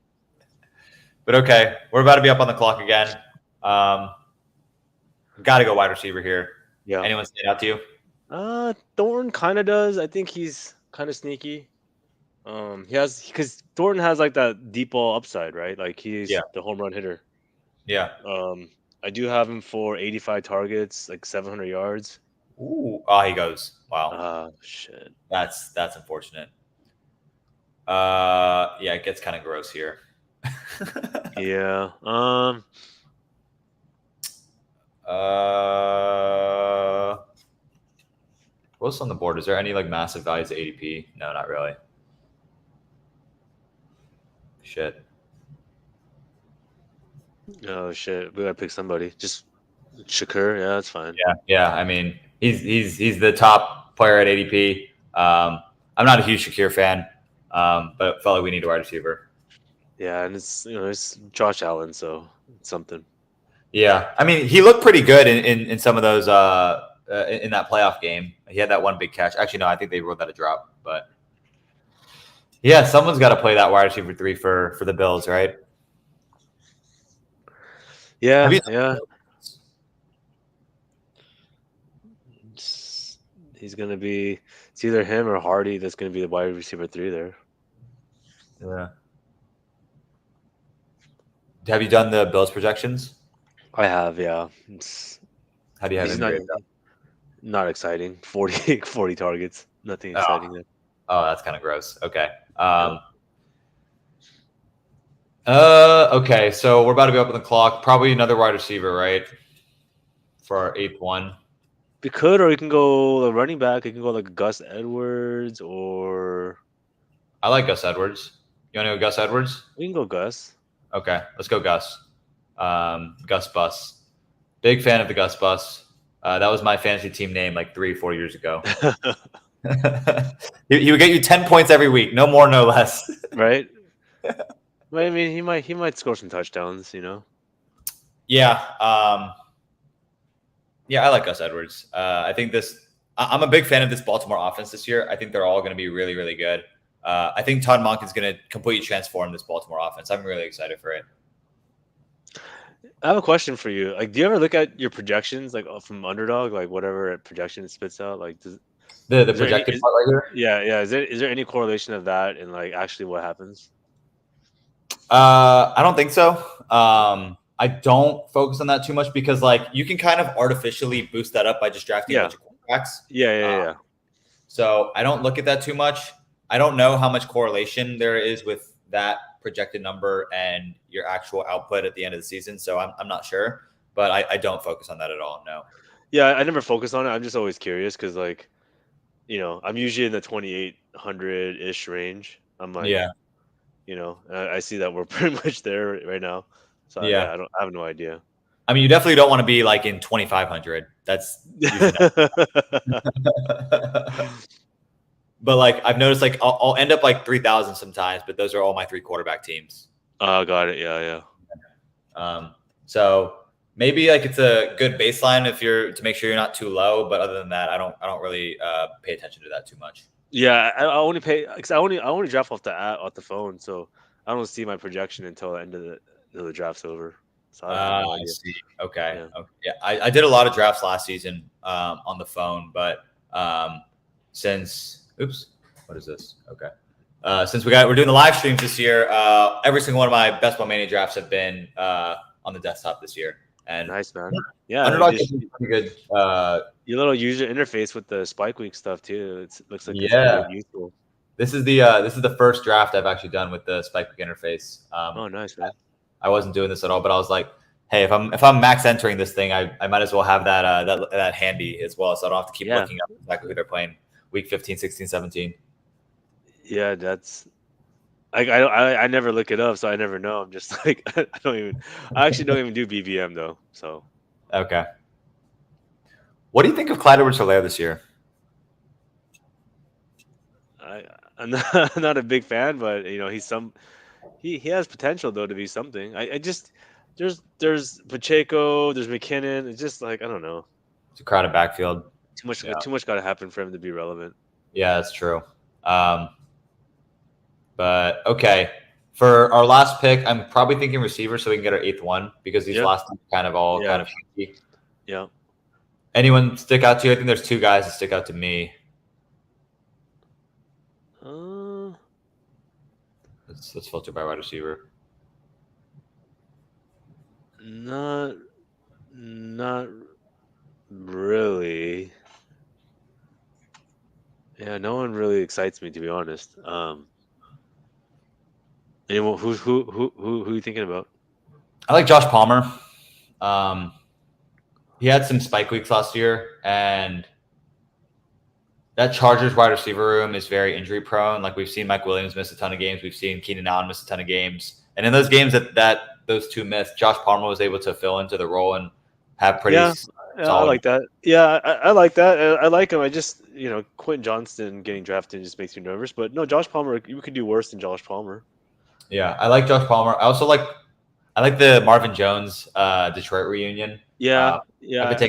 But okay, we're about to be up on the clock again. Got to go wide receiver here. Yeah. Anyone stand out to you? Thornton kind of does. I think he's kind of sneaky. He has because Thornton has like that deep ball upside, right? Like Yeah, he's the home run hitter. yeah. Um, I do have him for 85 targets, like 700 yards. Ooh, oh, he goes. Wow, Shit. that's unfortunate. Yeah, it gets kind of gross here. Yeah. What's on the board? Is there any like massive values to ADP? No, not really. Shit. Oh shit. We gotta pick somebody. Just Shakur. Yeah, that's fine. Yeah. I mean, he's the top player at ADP. I'm not a huge Shakir fan, but felt like we need a wide receiver. Yeah, and it's Josh Allen, so it's something. Yeah, I mean, he looked pretty good in some of those in that playoff game. He had that one big catch. Actually, no, I think they wrote that a drop. But yeah, someone's got to play that wide receiver 3 for the Bills, right? Yeah, You, yeah. He's gonna be. It's either him or Hardy that's gonna be the wide receiver 3 there. yeah. Have you done the Bills projections? I have, yeah. How do you have He's him not graded up? not exciting. 40 targets. Nothing Oh, exciting there. oh, that's kind of gross. Okay. Yeah. Okay. So we're about to be up on the clock. Probably another wide receiver, right? For our eighth one. We could, or you can go a running back. You can go like Gus Edwards, or I like Gus Edwards. You want to go Gus Edwards? we can go Gus. Okay, let's go Gus. Gus Bus. Big fan of the Gus Bus. That was my fantasy team name like 3-4 years ago. he would get you 10 points every week, no more, no less. Right? But I mean, he might score some touchdowns. Yeah. Yeah, I like Gus Edwards. I think I'm a big fan of this Baltimore offense this year. I think they're all going to be really, really good. I think Todd Monken's going to completely transform this Baltimore offense. I'm really excited for it. I have a question for you. Like, do you ever look at your projections, like from Underdog, like whatever projection it spits out? Like, The is there any? projected part right here. Yeah. Is there any correlation of that and like actually what happens? I don't think so. I don't focus on that too much because like you can kind of artificially boost that up by just drafting a Yeah. bunch of quarterbacks. Yeah. So I don't look at that too much. I don't know how much correlation there is with that projected number and your actual output at the end of the season. So I'm not sure, but I don't focus on that at all. No. Yeah, I never focus on it. I'm just always curious because, like, I'm usually in the 2,800 ish range. I'm like, Yeah. I see that we're pretty much there right now. So Yeah. I have no idea. I mean, you definitely don't want to be like in 2,500. That's usually not. But like I've noticed, like I'll end up like 3,000 sometimes, but those are all my 3 quarterback teams. Oh, got it. Yeah. So maybe like it's a good baseline if you're to make sure you're not too low. But other than that, I don't really pay attention to that too much. Yeah, I only pay because I only draft off the phone, so I don't see my projection until the end of the draft's over. So I have no I idea. see. Okay. Yeah. Okay. Yeah, I did a lot of drafts last season on the phone, but what is this? Okay. Since we're doing the live streams this year, every single one of my best Ball Mania drafts have been on the desktop this year. And Nice, man. Yeah, Underdog is pretty good. your little user interface with the Spike Week stuff too. It looks like it's Yeah. pretty useful. This is the first draft I've actually done with the Spike Week interface. Oh, nice, man. I wasn't doing this at all, but I was like, hey, if I'm max entering this thing, I might as well have that handy as well, so I don't have to keep looking up exactly who they're playing week 15, 16, 17. Yeah, that's I never look it up, so I never know. I'm just like I actually don't even do BBM though. So Okay. What do you think of Clyde Edwards-Helaire this year? I'm not a big fan, but he has potential though to be something. I just There's Pacheco, there's McKinnon. It's just like I don't know. It's a crowded backfield. Too much got to happen for him to be relevant. Yeah, that's true. But okay. For our last pick, I'm probably thinking receiver so we can get our 8th one because these last two kind of all kind of shaky. Yeah. Anyone stick out to you? I think there's 2 guys that stick out to me. Let's filter by wide receiver. Not really. Yeah, no one really excites me to be honest. Anyone who are you thinking about? I like Josh Palmer. He had some spike weeks last year, and that Chargers wide receiver room is very injury prone. Like we've seen Mike Williams miss a ton of games. We've seen Keenan Allen miss a ton of games. And in those games that those 2 missed, Josh Palmer was able to fill into the role and have pretty solid. I like that. Yeah, I like that. I like him. I just, Quentin Johnston getting drafted just makes me nervous. But no, Josh Palmer, you could do worse than Josh Palmer. Yeah, I like Josh Palmer. I like the Marvin Jones Detroit reunion. I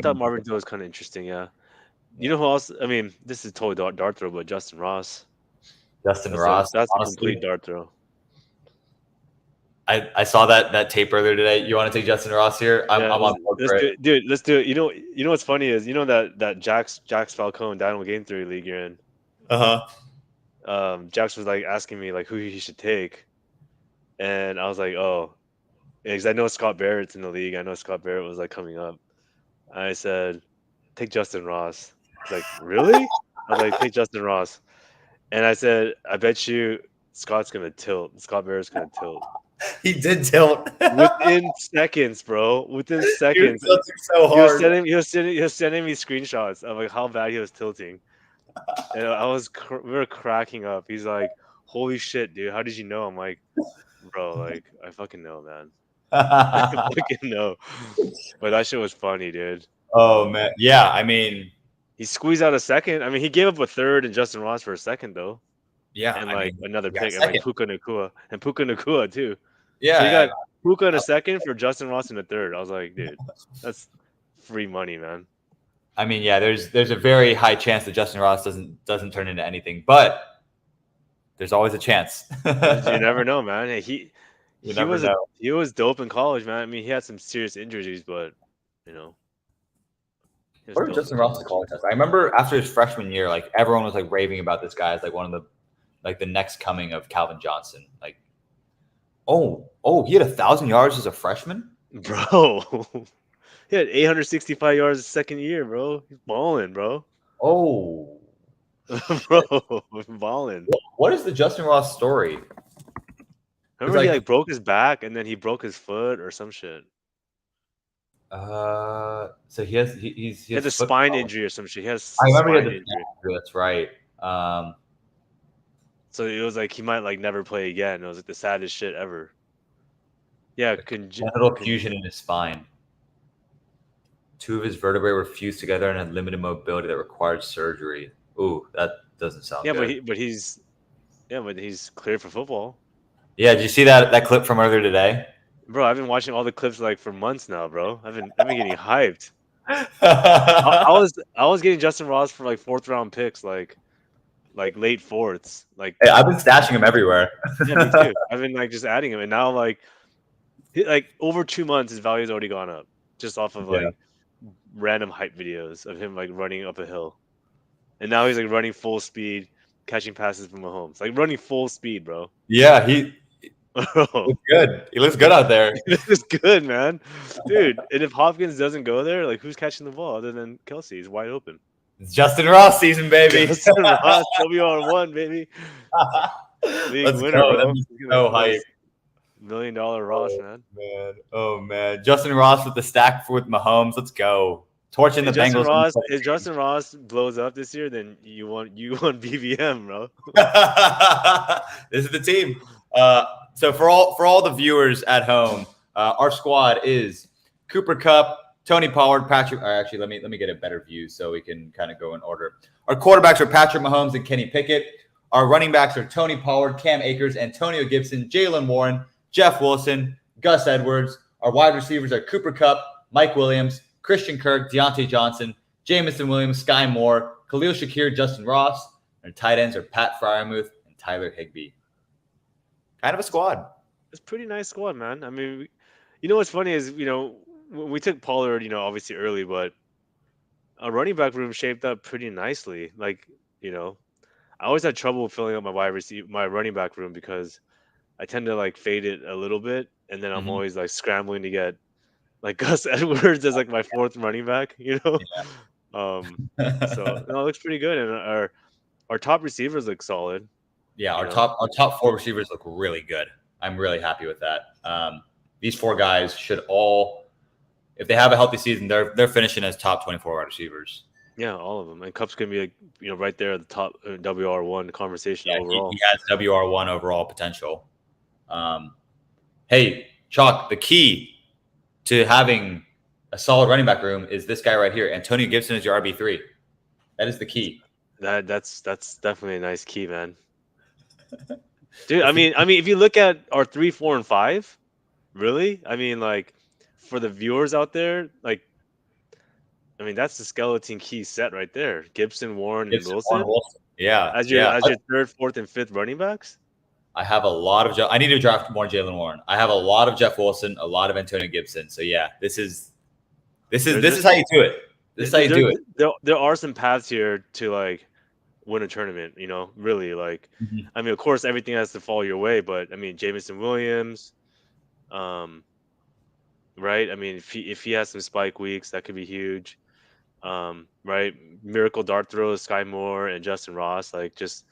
thought Marvin Jones was kind of interesting. Yeah. You know who else? I mean, this is totally dart throw, but Justin Ross. That's a complete dart throw. I saw that tape earlier today. You want to take Justin Ross here? I'm on board for it. Dude, let's do it. You know what's funny is that Jax Falcone Dynamo Game Theory League you're in. Jax was like asking me like who he should take, and I was like, oh, because I know Scott Barrett's in the league. I know Scott Barrett was like coming up. I said, take Justin Ross. He's like, really? I was like, take Justin Ross. And I said, I bet you Scott's gonna tilt. Scott Barrett's gonna tilt. He did tilt within seconds, bro. Within seconds, he was so hard. He was sending me screenshots of like how bad he was tilting, and we were cracking up. He's like, "Holy shit, dude! How did you know?" I'm like, "Bro, like I fucking know, man. I fucking know." But that shit was funny, dude. Oh man, yeah. I mean, he squeezed out a second. I mean, he gave up a third and Justin Ross for a second though. Yeah, and another pick, and like Puka Nacua too. Yeah, so you got Puka in a second for Justin Ross in a third. I was like, dude, that's free money, man. I mean, yeah, there's a very high chance that Justin Ross doesn't turn into anything, but there's always a chance. You never know, man. He was dope in college, man. I mean, he had some serious injuries, but Where did Justin Ross college test? I remember after his freshman year, like everyone was like raving about this guy as like one of the next coming of Calvin Johnson. Like, oh, he had 1,000 yards as a freshman, bro. He had 865 yards his second year, bro. He's balling, bro. Oh, bro, balling. What is the Justin Ross story? Remember, he broke his back and then he broke his foot or some shit. So he has a spine injury or some shit. I remember he had the injury. That's right. So it was like he might like never play again. It was like the saddest shit ever. Yeah, congenital fusion in his spine. 2 of his vertebrae were fused together and had limited mobility that required surgery. Ooh, that doesn't sound good. Yeah, but he's cleared for football. Yeah, did you see that clip from earlier today? Bro, I've been watching all the clips like for months now, bro. I've been getting hyped. I was getting Justin Ross for like 4th round picks, like late 4ths. Like hey, I've been stashing him everywhere. Yeah, me too. I've been like just adding him, and now like over 2 months, his value's already gone up just off of like random hype videos of him like running up a hill, and now he's like running full speed, catching passes from Mahomes, like running full speed, bro. Yeah, he looks good. He looks good out there. He looks good, man, dude. And if Hopkins doesn't go there, like who's catching the ball other than Kelsey? He's wide open. It's Justin Ross season, baby. Justin Ross, WR1, baby. Let's winner, go. No hype. $1 million Ross, man. Oh man, Justin Ross with the stack with Mahomes. Let's go. Torching the Bengals. If Justin Ross blows up this year, then you want BBM, bro. This is the team. So for all the viewers at home, our squad is Cooper Kupp, Tony Pollard, Patrick. Actually, let me get a better view so we can kind of go in order. Our quarterbacks are Patrick Mahomes and Kenny Pickett. Our running backs are Tony Pollard, Cam Akers, Antonio Gibson, Jalen Warren, Jeff Wilson, Gus Edwards. Our wide receivers are Cooper Kupp, Mike Williams, Christian Kirk, Deontay Johnson, Jamison Williams, Sky Moore, Khalil Shakir, Justin Ross. Our tight ends are Pat Freiermuth and Tyler Higbee. Kind of a squad. It's a pretty nice squad, man. I mean, what's funny is, when we took Pollard, obviously early, but our running back room shaped up pretty nicely. Like, I always had trouble filling up my running back room because I tend to like fade it a little bit, and then I'm always like scrambling to get like Gus Edwards as like my fourth running back, So it looks pretty good, and our top receivers look solid. Yeah, our top 4 receivers look really good. I'm really happy with that. These 4 guys should all, if they have a healthy season, they're finishing as top 24 wide receivers. Yeah, all of them. And Kupp's gonna be like, right there at the top WR1 conversation overall. He has WR1 overall potential. Hey, Chalk, the key to having a solid running back room is this guy right here. Antonio Gibson is your RB3. That is the key. That's definitely a nice key, man. Dude, I mean, if you look at our 3, 4, and 5, really, I mean, like, for the viewers out there, like, I mean, that's the skeleton key set right there. Gibson, Warren, and Wilson. Yeah. As your 3rd, 4th, and 5th running backs. I have a lot of. I need to draft more Jalen Warren. I have a lot of Jeff Wilson, a lot of Antonio Gibson. So yeah, this is how you do it. This is how you do it. There are some paths here to like win a tournament. Really, like, I mean, of course, everything has to fall your way, but I mean, Jamison Williams, right? I mean, if he has some spike weeks, that could be huge. Right? Miracle dart throws, Sky Moore and Justin Ross, like, just,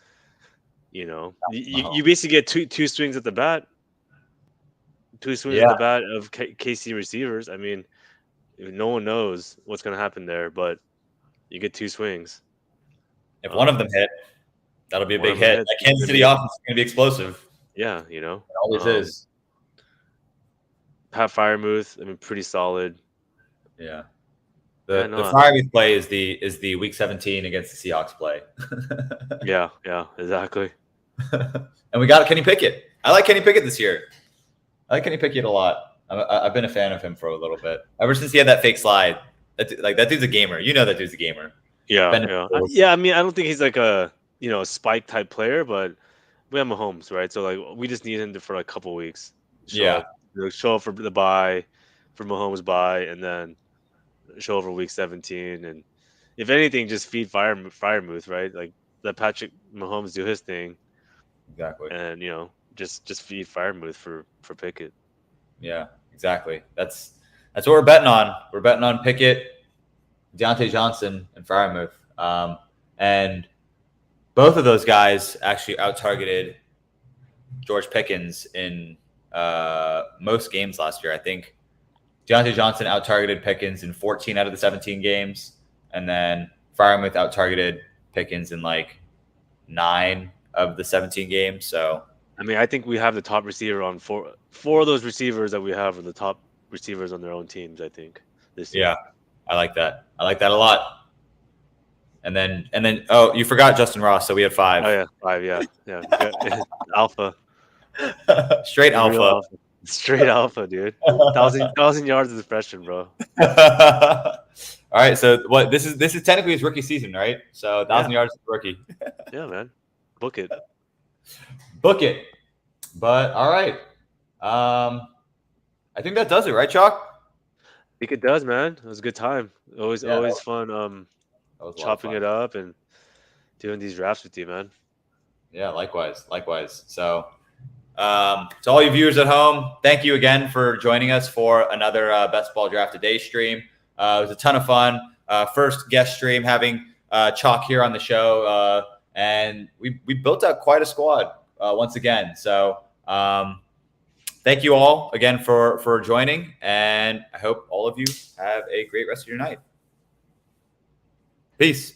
you basically get two swings at the bat. 2 swings at the bat of KC receivers. I mean, no one knows what's going to happen there, but you get 2 swings. If one of them hit, that'll be a big hit. That Kansas City offense is going to be explosive. Yeah, it always is. Pat Freiermuth, I mean, pretty solid. Yeah. The Freiermuth play is the Week 17 against the Seahawks play. Yeah, exactly. And we got Kenny Pickett. I like Kenny Pickett this year. I like Kenny Pickett a lot. I've been a fan of him for a little bit. Ever since he had that fake slide. That dude's a gamer. That dude's a gamer. Yeah. I mean, I don't think he's like a spike type player, but we have Mahomes, right? So like we just need him for like a couple weeks. Show up for the bye, for Mahomes bye, and then show up for Week 17. And if anything, just feed Freiermuth, right? Like let Patrick Mahomes do his thing. Exactly. And just feed Freiermuth for Pickett. Yeah, exactly. That's what we're betting on. We're betting on Pickett, Deontay Johnson, and Freiermuth. And both of those guys actually out-targeted George Pickens in most games last year. I think Deontay Johnson out-targeted Pickens in 14 out of the 17 games. And then Freiermuth out-targeted Pickens in like 9 of the 17 games. So, I mean, I think we have the top receiver on 4 of those receivers that we have are the top receivers on their own teams, I think, this year. Yeah, I like that. I like that a lot. And then oh, you forgot Justin Ross, so we had 5. Oh yeah, 5, yeah. Alpha. Straight alpha. Straight alpha, dude. 1,000 yards as a freshman, bro. All right, so what this is technically his rookie season, right? So 1,000 yards as a rookie. Yeah, man. Book it. But all right. I think that does it, right, Chalk? I think it does, man. It was a good time. Always fun chopping it up and doing these drafts with you, man. Yeah, likewise. So to all you viewers at home, thank you again for joining us for another Best Ball Draft Today stream. It was a ton of fun. First guest stream having Chalk here on the show. And we built out quite a squad once again. So thank you all again for joining. And I hope all of you have a great rest of your night. Peace.